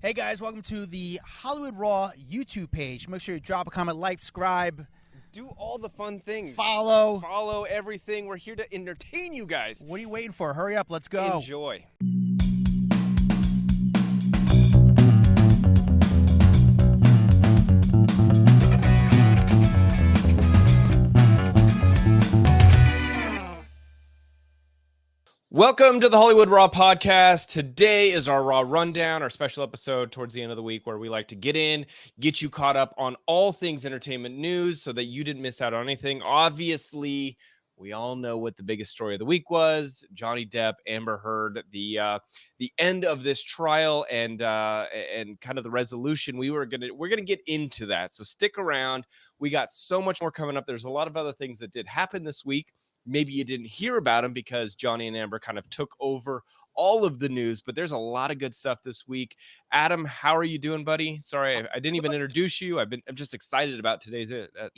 Hey guys, welcome to the Hollywood Raw YouTube page. Make sure you drop a comment, like, subscribe, do all the fun things. follow everything. We're here to entertain you guys. What are you waiting for? Hurry up, let's go. Enjoy. Welcome to the Hollywood Raw podcast. Today is our Raw Rundown, our special episode towards the end of the week where we like to get you caught up on all things entertainment news so that you didn't miss out on anything. Obviously, we all know what the biggest story of the week was. Johnny Depp, Amber Heard, the end of this trial and kind of the resolution. We're gonna get into that. So stick around. We got so much more coming up. There's a lot of other things that did happen this week. Maybe you didn't hear about them because Johnny and Amber kind of took over all of the news, but there's a lot of good stuff this week. Adam, how are you doing, buddy? Sorry, I didn't even introduce you. I'm just excited about today's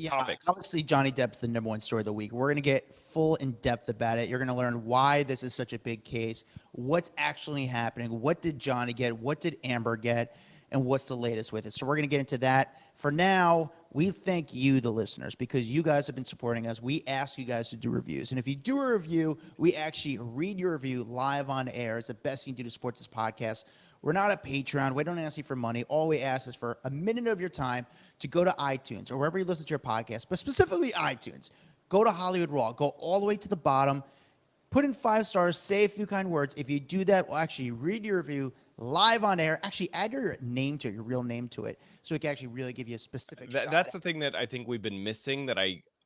topics. Obviously, Johnny Depp's the number one story of the week. We're going to get full in depth about it. You're going to learn why this is such a big case, what's actually happening, what did Johnny get, what did Amber get, and what's the latest with it. So we're going to get into that. For now, we thank you, the listeners, because you guys have been supporting us. We ask you guys to do reviews. And if you do a review, we actually read your review live on air. It's the best thing to do to support this podcast. We're not a Patreon. We don't ask you for money. All we ask is for a minute of your time to go to iTunes or wherever you listen to your podcast, but specifically iTunes. Go to Hollywood Raw. Go all the way to the bottom. Put in 5 stars. Say a few kind words. If you do that, we'll actually read your review live on air. Actually add your name to it, your real name to it, so we can actually really give you a specific shot. That's the thing that I think we've been missing,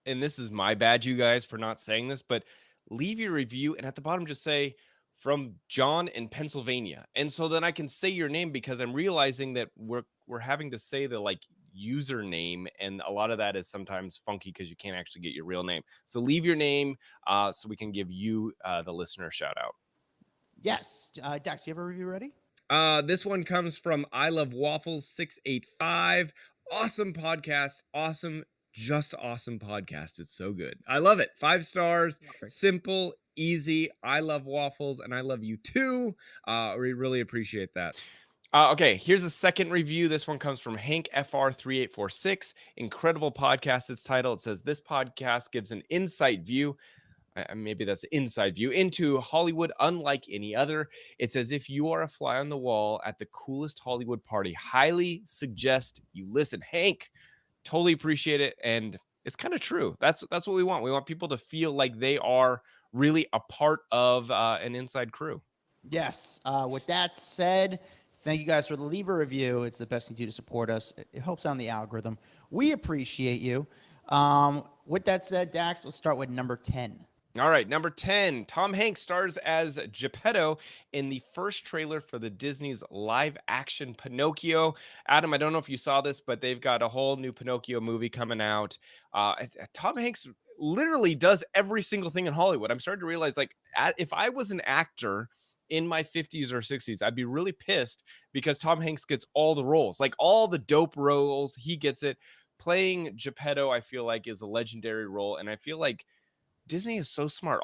and this is my bad, you guys, for not saying this, but leave your review and at the bottom just say from John in Pennsylvania. And so then I can say your name, because I'm realizing that we're having to say the username, and a lot of that is sometimes funky because you can't actually get your real name. So leave your name so we can give you the listener shout out. Yes. Dax, you have a review ready? This one comes from I Love Waffles 685. Awesome podcast. Awesome, just awesome podcast. It's so good. I love it. 5 stars. Perfect. Simple, easy. I love waffles and I love you too. We really appreciate that. Okay, here's a second review. This one comes from Hank FR3846. Incredible podcast. Its title. It says, this podcast gives an insight view. Maybe that's an inside view into Hollywood unlike any other. It's as if you are a fly on the wall at the coolest Hollywood party. Highly suggest you listen. Hank, totally appreciate it. And it's kind of true. That's what we want. We want people to feel like they are really a part of an inside crew. Yes. With that said, thank you guys for the leave a review. It's the best thing to do to support us. It helps on the algorithm. We appreciate you. With that said, Dax, let's start with number 10. All right, number 10, Tom Hanks stars as Geppetto in the first trailer for the Disney's live-action Pinocchio. Adam, I don't know if you saw this, but they've got a whole new Pinocchio movie coming out. Tom Hanks literally does every single thing in Hollywood. I'm starting to realize, if I was an actor in my 50s or 60s, I'd be really pissed because Tom Hanks gets all the roles. All the dope roles, he gets it. Playing Geppetto, I feel like, is a legendary role, and I feel like Disney is so smart.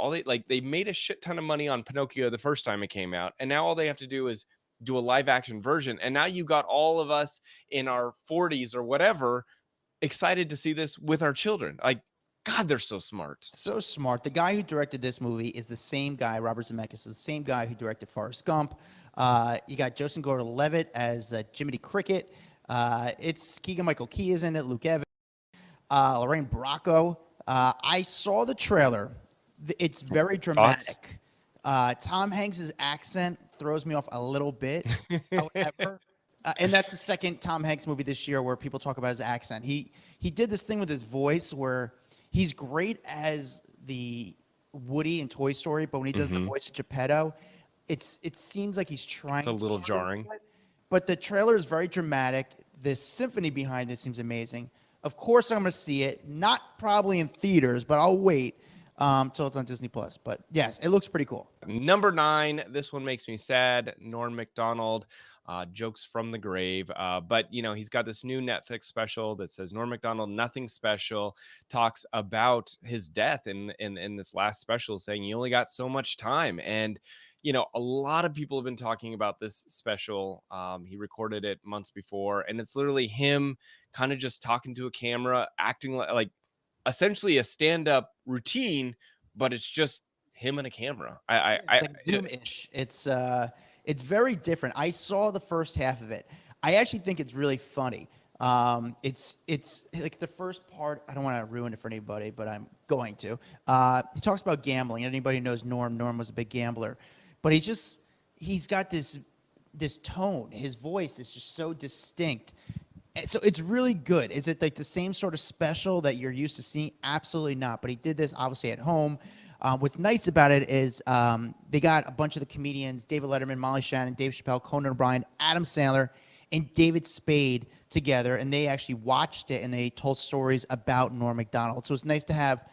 They made a shit ton of money on Pinocchio the first time it came out, and now all they have to do is do a live action version. And now you got all of us in our 40s or whatever excited to see this with our children. God, they're so smart. So smart. The guy who directed this movie is the same guy, Robert Zemeckis, is the same guy who directed Forrest Gump. You got Joseph Gordon-Levitt as Jiminy Cricket. It's Keegan-Michael Key is in it, Luke Evans, Lorraine Bracco. I saw the trailer. It's very dramatic. Tom Hanks' accent throws me off a little bit. However, and that's the second Tom Hanks movie this year where people talk about his accent. He did this thing with his voice where he's great as the Woody in Toy Story, but when he does the voice of Geppetto, it seems like he's trying. It's a little jarring. But the trailer is very dramatic. The symphony behind it seems amazing. Of course, I'm going to see it. Not probably in theaters, but I'll wait till it's on Disney+. But yes, it looks pretty cool. Number 9, this one makes me sad. Norm Macdonald, jokes from the grave. But, he's got this new Netflix special that says Norm Macdonald, Nothing Special, talks about his death in this last special, saying you only got so much time. And you know, a lot of people have been talking about this special. He recorded it months before, and it's literally him kind of just talking to a camera, acting like essentially a stand-up routine, but it's just him and a camera. Like Zoom-ish. It's very different. I saw the first half of it. I actually think it's really funny. It's like the first part. I don't want to ruin it for anybody, but I'm going to. He talks about gambling. Anybody who knows Norm? Norm was a big gambler, but he's got this tone. His voice is just so distinct. And so it's really good. Is it like the same sort of special that you're used to seeing? Absolutely not. But he did this obviously at home. What's nice about it is they got a bunch of the comedians: David Letterman, Molly Shannon, Dave Chappelle, Conan O'Brien, Adam Sandler, and David Spade together, and they actually watched it and they told stories about Norm Macdonald. So it's nice to have,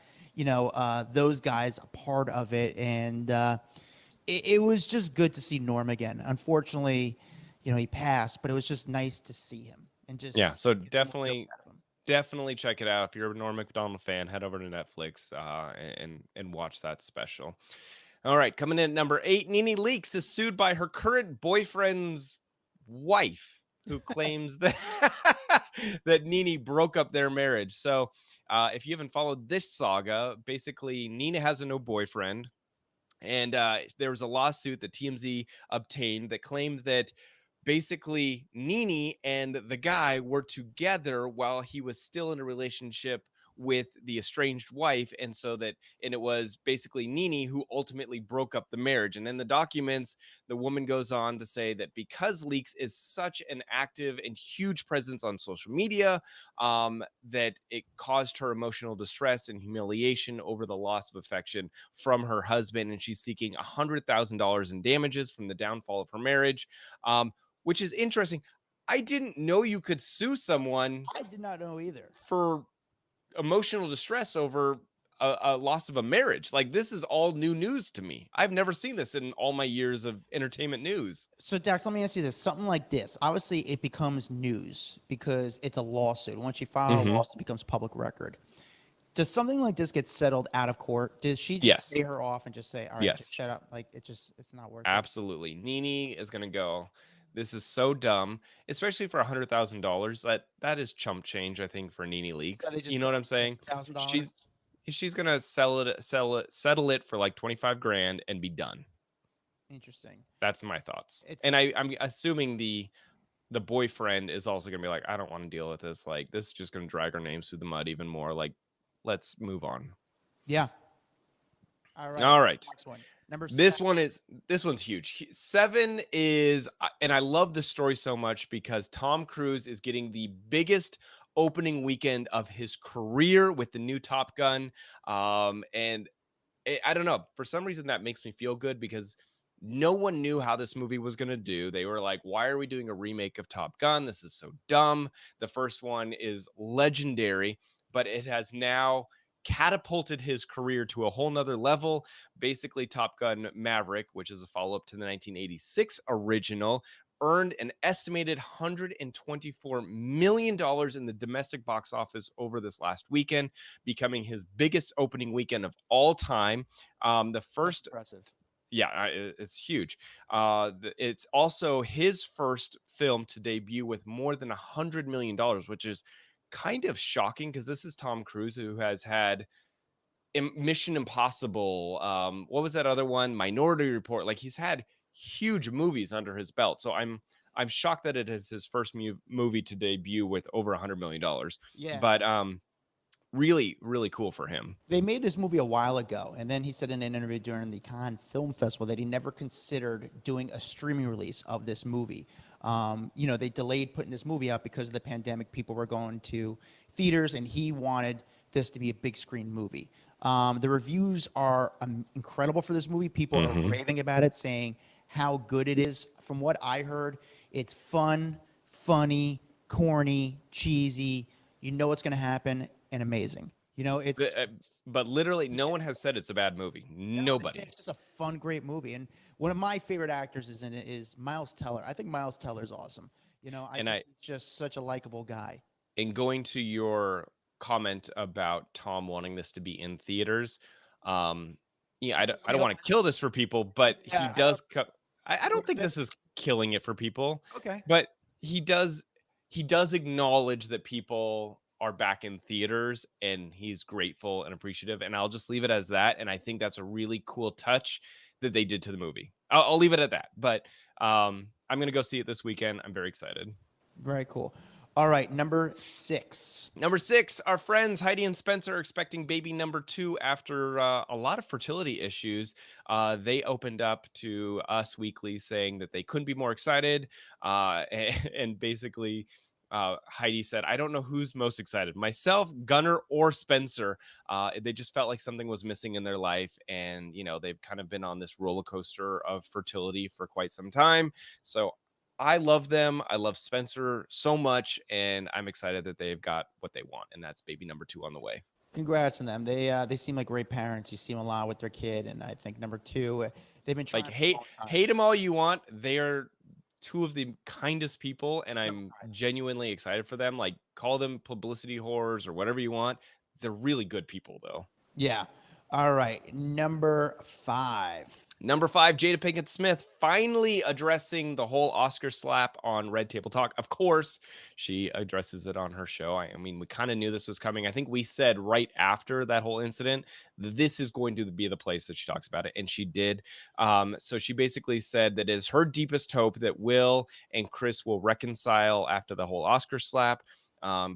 those guys a part of it, and it was just good to see Norm again. Unfortunately, he passed, but it was just nice to see him and just Yeah, so get some more jokes out of him. definitely check it out. If you're a Norm Macdonald fan, head over to Netflix and watch that special. All right, coming in at number 8, Nene Leakes is sued by her current boyfriend's wife, who claims that that Nene broke up their marriage. So, if you haven't followed this saga, basically Nene has a new boyfriend, and there was a lawsuit that TMZ obtained that claimed that basically Nene and the guy were together while he was still in a relationship with the estranged wife, and it was basically Nene who ultimately broke up the marriage. And in the documents, the woman goes on to say that because Leakes is such an active and huge presence on social media, that it caused her emotional distress and humiliation over the loss of affection from her husband, and she's seeking $100,000 in damages from the downfall of her marriage. Which is interesting. I didn't know you could sue someone I did not know either. for emotional distress over a loss of a marriage. Like, this is all new news to me. I've never seen this in all my years of entertainment news. So, Dax, let me ask you this. Something like this, obviously it becomes news because it's a lawsuit. Once you file a Mhm. lawsuit, it becomes public record. Does something like this get settled out of court? Does she just pay Yes. her off and just say, all right, just Yes. shut up? Like, it's not worth it. Absolutely. Nene is gonna go. This is so dumb, especially for $100,000. That is chump change, I think, for Nene So Leakes. they You just know said what I'm saying? $1,000. She's gonna settle it for like 25 grand and be done. Interesting. That's my thoughts. And It's I'm assuming the boyfriend is also gonna be like, I don't want to deal with this. Like, this is just gonna drag our names through the mud even more. Like, let's move on. Yeah. All right. All right. Next one. Number This 7. one is this one's huge. 7 is, and I love this story so much because Tom Cruise is getting the biggest opening weekend of his career with the new Top Gun. And I don't know, for some reason that makes me feel good because no one knew how this movie was going to do. They were like, why are we doing a remake of Top Gun? This is so dumb. The first one is legendary, but it has now catapulted his career to a whole nother level. Basically, Top Gun Maverick, which is a follow-up to the 1986 original, earned an estimated $124 million in the domestic box office over this last weekend, becoming his biggest opening weekend of all time. The first, Impressive. yeah, it's huge. It's also his first film to debut with more than $100 million, which is kind of shocking because this is Tom Cruise, who has had Mission Impossible. What was that other one? Minority Report. Like, he's had huge movies under his belt. So I'm shocked that it is his first movie to debut with over $100 million. Yeah. But really, really cool for him. They made this movie a while ago, and then he said in an interview during the Cannes Film Festival that he never considered doing a streaming release of this movie. They delayed putting this movie out because of the pandemic. People were going to theaters, and he wanted this to be a big screen movie. The reviews are incredible for this movie. People are Mhm. raving about it, saying how good it is. From what I heard, it's fun, funny, corny, cheesy. You know what's going to happen, and amazing. It's just, But literally, no one has said it's a bad movie. no, it's, Nobody. it's just a fun, great movie. And one of my favorite actors is in it is Miles Teller. I think Miles Teller is awesome. I And think he's just such a likable guy. in going to your comment about Tom wanting this to be in theaters, um, yeah, I don't want to kill this for people, but he Yeah. does. I What don't is think it? this is killing it for people, Okay. but he does. He does acknowledge that people are back in theaters, and he's grateful and appreciative. And I'll just leave it as that. And I think that's a really cool touch that they did to the movie. I'll leave it at that. But I'm gonna go see it this weekend. I'm very excited. Very cool. All right, number 6. Number 6, our friends Heidi and Spencer are expecting baby number 2 after a lot of fertility issues. They opened up to Us Weekly saying that they couldn't be more excited. And basically, Heidi said, I don't know who's most excited, myself, Gunnar, or Spencer. They just felt like something was missing in their life. And, they've kind of been on this roller coaster of fertility for quite some time. So I love them. I love Spencer so much, and I'm excited that they've got what they want, and that's baby number 2 on the way. Congrats on them. They seem like great parents. You see them a lot with their kid, and I think number 2, they've been trying Like, for a hate long time. hate them all you want. They are two of the kindest people, and So I'm kind. genuinely excited for them. Like, call them publicity whores or whatever you want. They're really good people, though. Yeah. All right, number 5. Number 5, Jada Pinkett Smith finally addressing the whole Oscar slap on Red Table Talk. Of course, she addresses it on her show. I mean, we kind of knew this was coming. I think we said right after that whole incident, this is going to be the place that she talks about it, and she did. So she basically said that it is her deepest hope that Will and Chris will reconcile after the whole Oscar slap.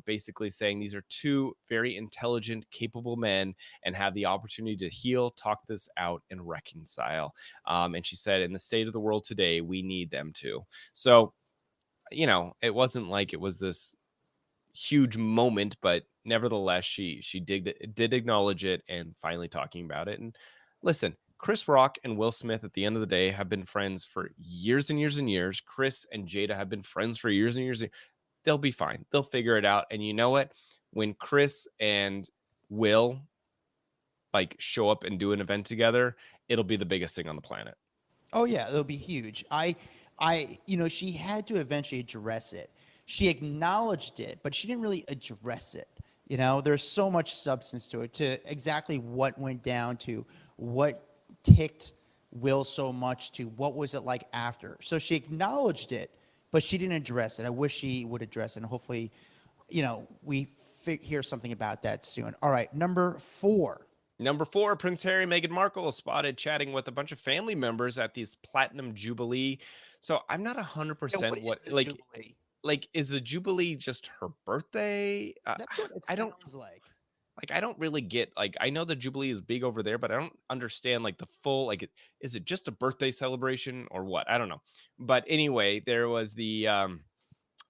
Basically saying these are two very intelligent, capable men and have the opportunity to heal, talk this out, and reconcile. And she said, in the state of the world today, we need them to. So, it wasn't like it was this huge moment, but nevertheless, she did acknowledge it and finally talking about it. And listen, Chris Rock and Will Smith at the end of the day have been friends for years and years and years. Chris and Jada have been friends for years and years. They'll be fine. They'll figure it out. And you know what? When Chris and Will like show up and do an event together, it'll be the biggest thing on the planet. Oh yeah, it'll be huge. She had to eventually address it. She acknowledged it, but she didn't really address it. There's so much substance to it, to exactly what went down, to what ticked Will so much, to what was it like after. So she acknowledged it, but she didn't address it. I wish she would address it, and hopefully, we hear something about that soon. All right, number 4. Number 4, Prince Harry and Meghan Markle spotted chatting with a bunch of family members at this platinum jubilee. So I'm not 100% What what is the Jubilee? like is the jubilee just her birthday? That's what it I don't sounds like. I don't really get, like, I know the jubilee is big over there, but I don't understand like the full, like, is it just a birthday celebration or what? I don't know. But anyway, there was the a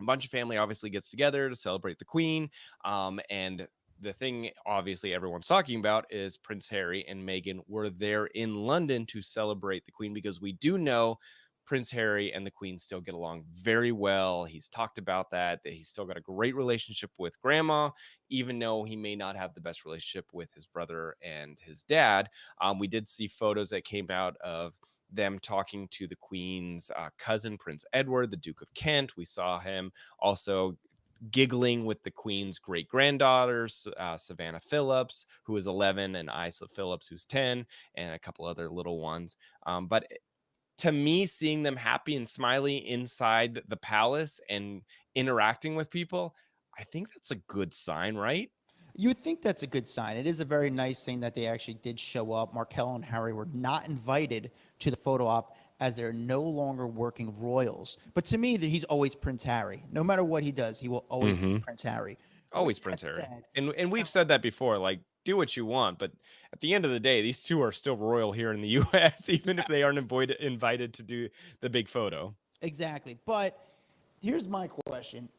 bunch of family obviously gets together to celebrate the Queen. And the thing obviously everyone's talking about is Prince Harry and Meghan were there in London to celebrate the Queen, because we do know Prince Harry and the Queen still get along very well. He's talked about that he's still got a great relationship with grandma, even though he may not have the best relationship with his brother and his dad. We did see photos that came out of them talking to the Queen's cousin, Prince Edward, the Duke of Kent. We saw him also giggling with the Queen's great granddaughters, Savannah Phillips, who is 11, and Isa Phillips, who's 10, and a couple other little ones. But to me, seeing them happy and smiley inside the palace and interacting with people, I think that's a good sign, right? You would think that's a good sign. It is a very nice thing that they actually did show up. Markelle and Harry were not invited to the photo op as they're no longer working royals. But to me, he's always Prince Harry. No matter what he does, he will always be Prince Harry. Always With Prince that Harry. said, And we've said that before, like, do what you want, but at the end of the day, these two are still royal here in the US, even if they aren't invited to do the big photo. exactly. But here's my question.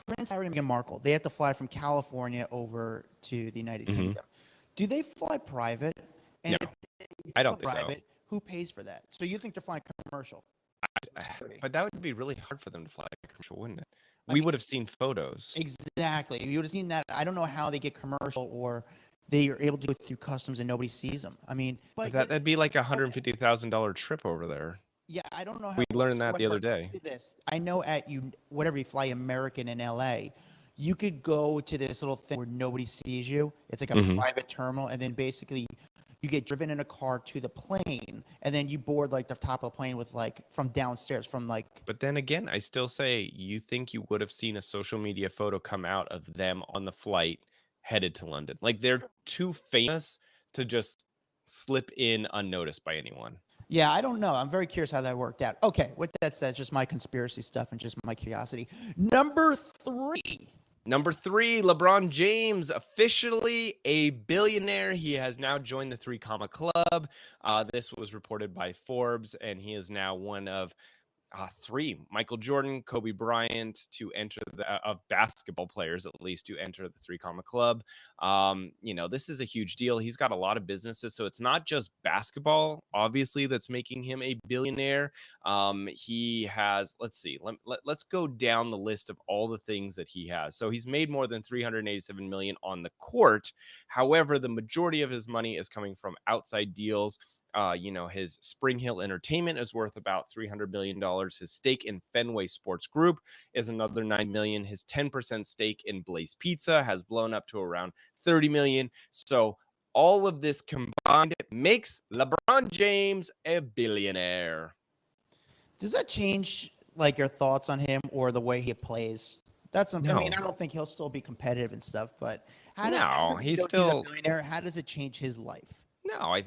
Prince Harry and Meghan Markle, they have to fly from California over to the United Kingdom. Do they fly private? And No, if they I don't fly think so. private, who pays for that? So you think they're flying commercial? But that would be really hard for them to fly commercial, wouldn't it? I We mean, would have seen photos. exactly. You would have seen that. I don't know how they get commercial, or they are able to go through customs and nobody sees them. I mean, but That'd be like $150,000 trip over there. yeah, I don't know how We it learned works. that the other However, let's day. do this. I know at whatever you fly American in LA, you could go to this little thing where nobody sees you. It's like a private terminal, and then basically you get driven in a car to the plane, and then you board like the top of the plane with like from downstairs from like. But then again, I still say you think you would have seen a social media photo come out of them on the flight headed to London. Like they're too famous to just slip in unnoticed by anyone. Yeah, I don't know. I'm very curious how that worked out. Okay, with that said, just my conspiracy stuff and just my curiosity. Number 3. Number 3, LeBron James, officially a billionaire. He has now joined the 3 Comma Club. This was reported by Forbes, and he is now one of 3, Michael Jordan, Kobe Bryant, to enter of basketball players, at least, to enter the 3 Comma Club. This is a huge deal. He's got a lot of businesses, so it's not just basketball, obviously, that's making him a billionaire. He has, let's see, let's go down the list of all the things that he has. So he's made more than $387 million on the court. However, the majority of his money is coming from outside deals. His Spring Hill Entertainment is worth about $300 million. His stake in Fenway Sports Group is another $9 million. His 10% stake in Blaze Pizza has blown up to around $30 million. So all of this combined makes LeBron James a billionaire. Does that change like your thoughts on him or the way he plays? I mean, I don't think he'll still be competitive and stuff, but he's still a billionaire. How does it change his life? No, I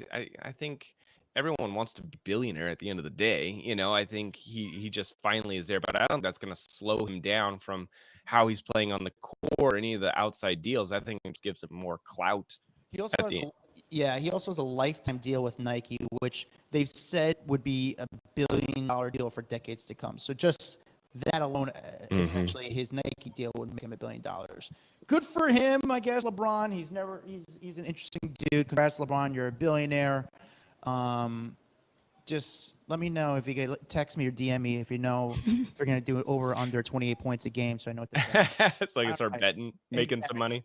think everyone wants to be billionaire at the end of the day. I think he just finally is there, but I don't think that's going to slow him down from how he's playing on the court or any of the outside deals. I think it just gives him more clout. He also has a lifetime deal with Nike, which they've said would be $1 billion deal for decades to come. So just that alone, essentially, his Nike deal would make him $1 billion. Good for him, I guess. LeBron, he's an interesting dude. Congrats, LeBron, you're a billionaire. Just let me know if you get text me or DM me if you know if you're gonna do it over or under 28 points a game, so I know what to do. So I can start betting, making some money.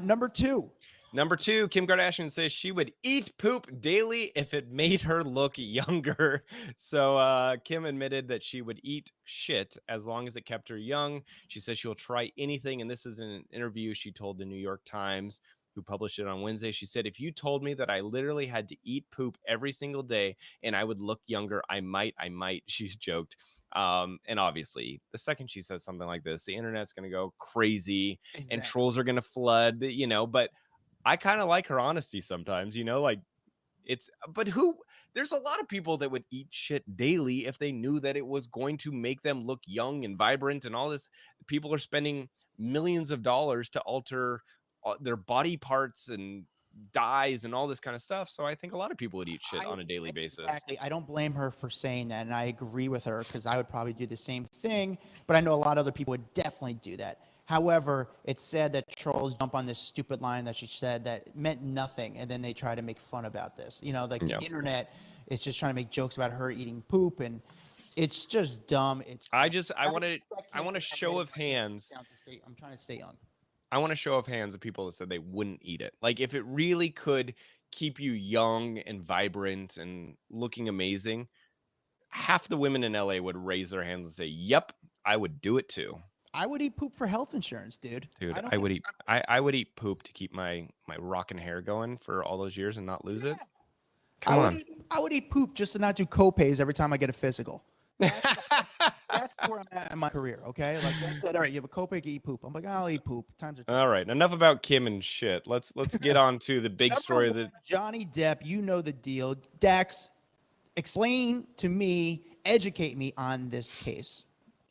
Number 2. Number 2, Kim Kardashian says she would eat poop daily if it made her look younger. So Kim admitted that she would eat shit as long as it kept her young. She says she'll try anything. And this is in an interview she told the New York Times, who published it on Wednesday. She said, if you told me that I literally had to eat poop every single day and I would look younger, I might, she's joked. And obviously, the second she says something like this, the internet's going to go crazy. Exactly. And trolls are going to flood, but I kind of like her honesty sometimes, there's a lot of people that would eat shit daily if they knew that it was going to make them look young and vibrant and all this. People are spending millions of dollars to alter their body parts and dyes and all this kind of stuff. So I think a lot of people would eat shit on a daily basis. Exactly. I don't blame her for saying that. And I agree with her because I would probably do the same thing. But I know a lot of other people would definitely do that. However, it's sad that trolls jump on this stupid line that she said that meant nothing, and then they try to make fun about this. The internet is just trying to make jokes about her eating poop, and it's just dumb. I want a show of hands. I'm trying to stay young. I want a show of hands of people that said they wouldn't eat it. Like if it really could keep you young and vibrant and looking amazing, half the women in LA would raise their hands and say, "Yep, I would do it too." I would eat poop for health insurance, dude. I would eat poop to keep my rockin' hair going for all those years and not lose it. Come on. I would eat poop just to not do co-pays every time I get a physical. That's where I'm at in my career, okay? Like I said, all right, you have a copay, eat poop. I'm like, I'll eat poop. Times are tough. All right, enough about Kim and shit. Let's get on to the big story. Johnny Depp, you know the deal. Dax, explain to me, educate me on this case.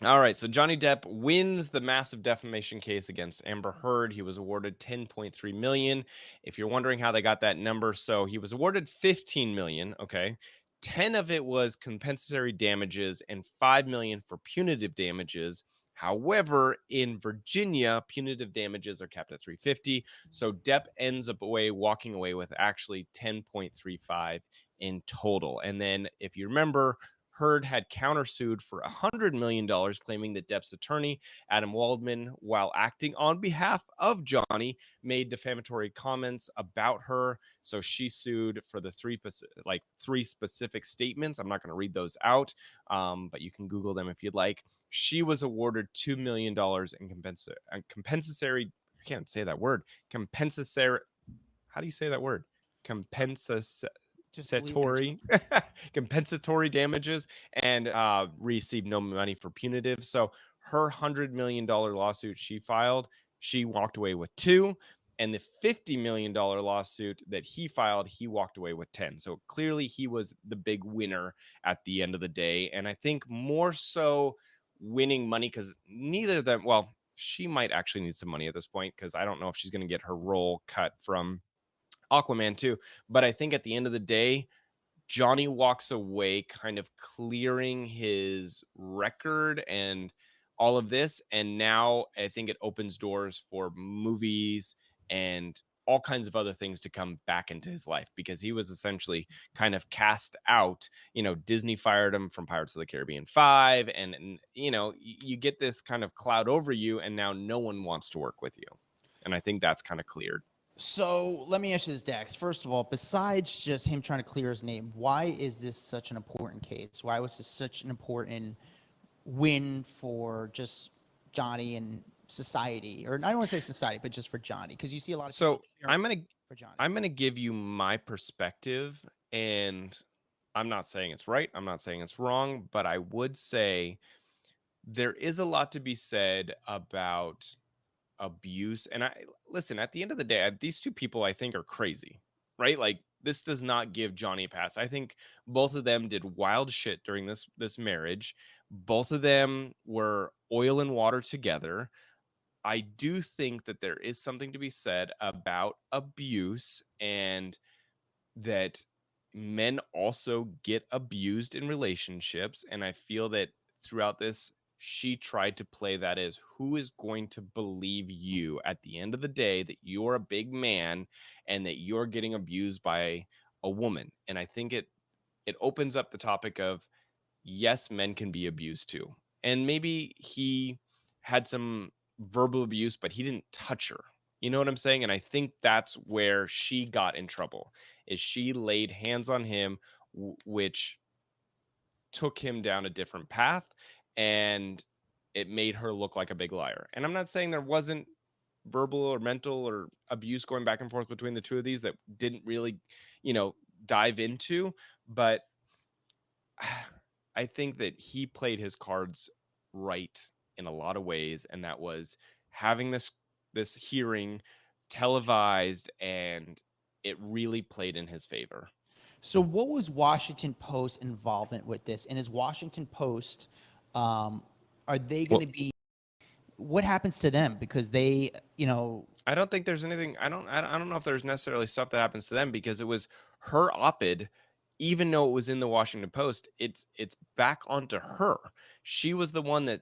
All right, so Johnny Depp wins the massive defamation case against Amber Heard. He was awarded $10.3 million. If you're wondering how they got that number, so he was awarded $15 million, okay? 10 of it was compensatory damages and $5 million for punitive damages. However, in Virginia, punitive damages are capped at $350. So Depp ends up walking away with actually $10.35 in total. And then if you remember, Heard had countersued for $100 million, claiming that Depp's attorney, Adam Waldman, while acting on behalf of Johnny, made defamatory comments about her. So she sued for the three specific statements. I'm not going to read those out, but you can Google them if you'd like. She was awarded $2 million in compensatory. I can't say that word. Compensatory. How do you say that word? Just believe in it. compensatory damages and received no money for punitive. So her $100 million lawsuit she filed, she walked away with 2. And the $50 million lawsuit that he filed, he walked away with 10. So clearly he was the big winner at the end of the day. And I think more so winning money because neither of them, well, she might actually need some money at this point because I don't know if she's going to get her role cut from Aquaman too. But I think at the end of the day, Johnny walks away kind of clearing his record and all of this. And now I think it opens doors for movies and all kinds of other things to come back into his life because he was essentially kind of cast out. Disney fired him from Pirates of the Caribbean 5. And you get this kind of cloud over you and now no one wants to work with you. And I think that's kind of cleared. So let me ask you this, Dax. First of all, besides just him trying to clear his name, why is this such an important case? Why was this such an important win for just Johnny and society? Or I don't want to say society, but just for Johnny, because you see a lot of So people for Johnny. I'm gonna give you my perspective, and I'm not saying it's right. I'm not saying it's wrong, but I would say there is a lot to be said about abuse. And listen, at the end of the day, these two people I think are crazy, right? Like this does not give Johnny a pass. I think both of them did wild shit during this marriage. Both of them were oil and water together. I do think that there is something to be said about abuse and that men also get abused in relationships. And I feel that throughout this, she tried to play that as who is going to believe you at the end of the day that you're a big man and that you're getting abused by a woman. And I think it opens up the topic of yes, men can be abused too. And maybe he had some verbal abuse, but he didn't touch her. You know what I'm saying? And I think that's where she got in trouble is she laid hands on him, which took him down a different path and it made her look like a big liar. And I'm not saying there wasn't verbal or mental or abuse going back and forth between the two of these that didn't really, dive into, but I think that he played his cards right in a lot of ways, and that was having this hearing televised, and it really played in his favor. So what was Washington Post involvement with this? And is Washington Post, are they going to be, what happens to them? Because they, I don't think there's anything, I don't know if there's necessarily stuff that happens to them because it was her op-ed. Even though it was in the Washington Post, it's back onto her. She was the one that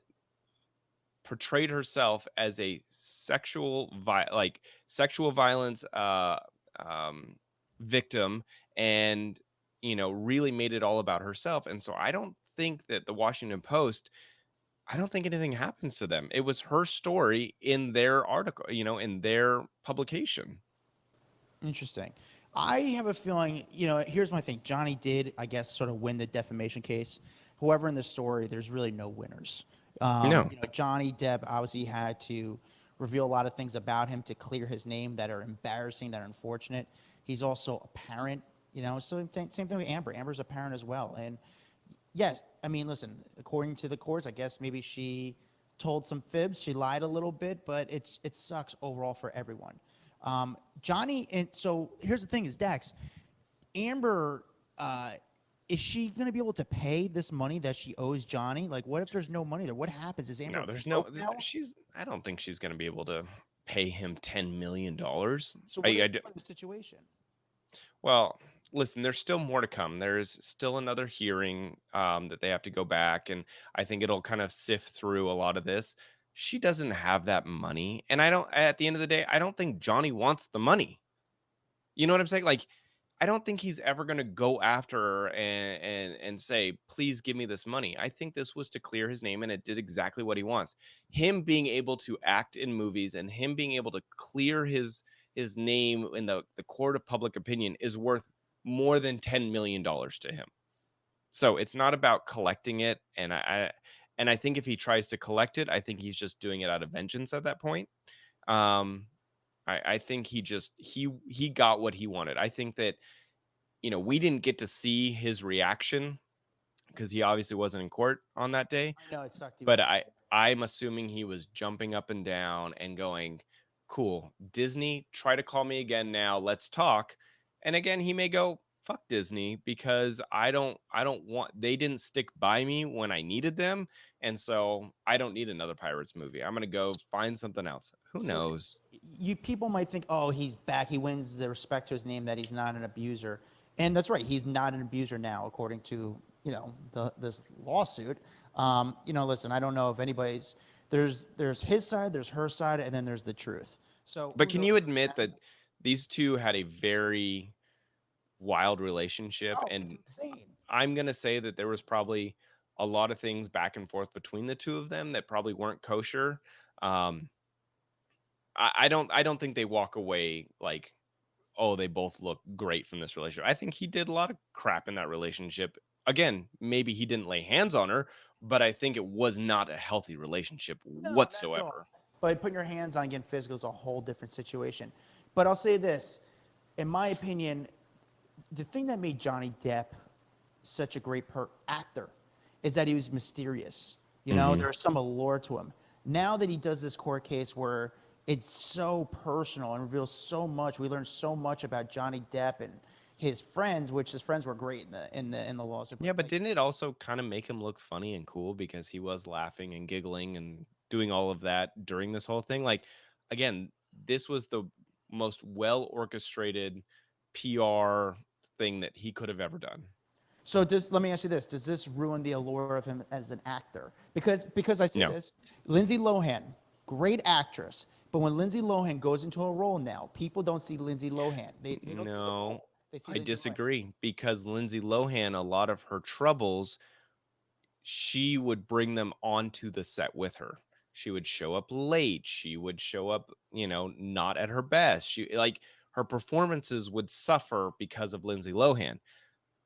portrayed herself as a sexual violence victim and really made it all about herself. And so I don't think that the Washington Post, I don't think anything happens to them. It was her story in their article, in their publication. Interesting. I have a feeling, here's my thing. Johnny did, I guess, sort of win the defamation case. However, in the story, there's really no winners. No. Johnny Depp obviously had to reveal a lot of things about him to clear his name that are embarrassing, that are unfortunate. He's also a parent, so same thing with Amber. Amber's a parent as well. And yes, I mean, listen, according to the courts, I guess maybe she told some fibs. She lied a little bit, but it sucks overall for everyone. Johnny, and so here's the thing is, Dax, Amber, is she going to be able to pay this money that she owes Johnny? Like, what if there's no money there? What happens? Is Amber? No, I don't think she's going to be able to pay him $10 million. So what is the situation? Well, listen, there's still more to come. There's still another hearing that they have to go back. And I think it'll kind of sift through a lot of this. She doesn't have that money. And at the end of the day, I don't think Johnny wants the money. You know what I'm saying? Like, I don't think he's ever going to go after her and say, please give me this money. I think this was to clear his name and it did exactly what he wants. Him being able to act in movies and him being able to clear his name in the court of public opinion is worth more than $10 million to him. So it's not about collecting it. And I think if he tries to collect it, I think he's just doing it out of vengeance at that point. I think he got what he wanted. I think that, we didn't get to see his reaction because he obviously wasn't in court on that day. I know it sucked. But I'm assuming he was jumping up and down and going, cool, Disney, try to call me again now. Let's talk. And again, he may go, fuck Disney, because I don't want, they didn't stick by me when I needed them. And so I don't need another Pirates movie. I'm going to go find something else. Who knows? People might think, oh, he's back. He wins the respect to his name that he's not an abuser. And that's right. He's not an abuser now, according to, this lawsuit. Listen, I don't know if anybody's, there's his side, there's her side, and then there's the truth. So, but can you admit that these two had a very wild relationship? Oh, and it's insane. I'm going to say that there was probably a lot of things back and forth between the two of them that probably weren't kosher. I don't think they walk away like, oh, they both look great from this relationship. I think he did a lot of crap in that relationship. Again, maybe he didn't lay hands on her, but I think it was not a healthy relationship whatsoever. But putting your hands on getting physical is a whole different situation. But I'll say this, in my opinion, the thing that made Johnny Depp such a great actor is that he was mysterious. There's some allure to him. Now that he does this court case where it's so personal and reveals so much, we learn so much about Johnny Depp and his friends, which his friends were great in the lawsuit. Yeah, but didn't it also kind of make him look funny and cool because he was laughing and giggling and doing all of that during this whole thing? Like, again, this was the most well orchestrated PR thing that he could have ever done. So let me ask you this: does this ruin the allure of him as an actor? Because I see this, Lindsay Lohan, great actress, but when Lindsay Lohan goes into a role now, people don't see Lindsay Lohan. They don't see the role. I disagree, because Lindsay Lohan, a lot of her troubles, she would bring them onto the set with her. She would show up late. She would show up, not at her best. Her performances would suffer because of Lindsay Lohan.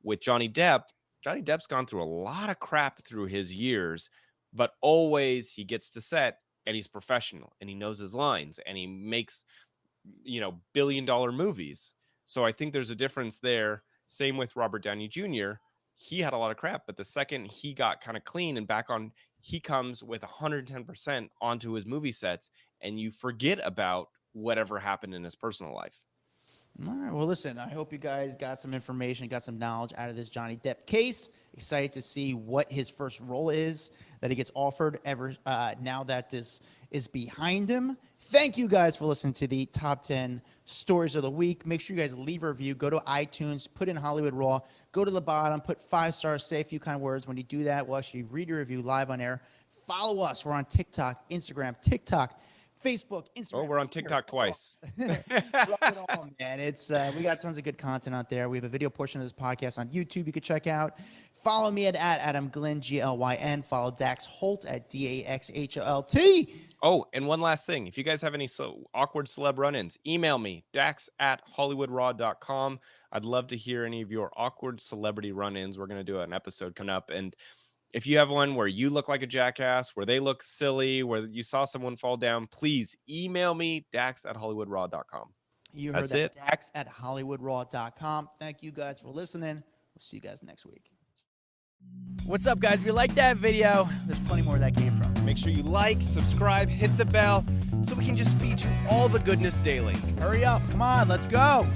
With Johnny Depp's gone through a lot of crap through his years, but always he gets to set and he's professional and he knows his lines and he makes, billion-dollar movies. So I think there's a difference there. Same with Robert Downey Jr. He had a lot of crap, but the second he got kind of clean and back on, he comes with 110% onto his movie sets, and you forget about whatever happened in his personal life. All right. Well, listen, I hope you guys got some information, got some knowledge out of this Johnny Depp case. Excited to see what his first role is that he gets offered now that this is behind him. Thank you guys for listening to the top 10 stories of the week. Make sure you guys leave a review. Go to iTunes, put in Hollywood Raw, go to the bottom, put 5 stars, say a few kind words. When you do that, we'll actually read your review live on air. Follow us. We're on TikTok, Instagram, Facebook, Instagram. Oh, we're on TikTok twice. Rub it on, man. We got tons of good content out there. We have a video portion of this podcast on YouTube you can check out. Follow me at Adam Glyn, Glyn. Follow Dax Holt at DAXHOLT. Oh, and one last thing. If you guys have any awkward celeb run-ins, email me, dax@hollywoodraw.com. I'd love to hear any of your awkward celebrity run-ins. We're going to do an episode coming up. And if you have one where you look like a jackass, where they look silly, where you saw someone fall down, please email me, dax@hollywoodraw.com. You heard that, dax@hollywoodraw.com. Thank you guys for listening. We'll see you guys next week. What's up, guys? If you liked that video, there's plenty more that came from. Make sure you like, subscribe, hit the bell so we can just feed you all the goodness daily. Hurry up. Come on, let's go.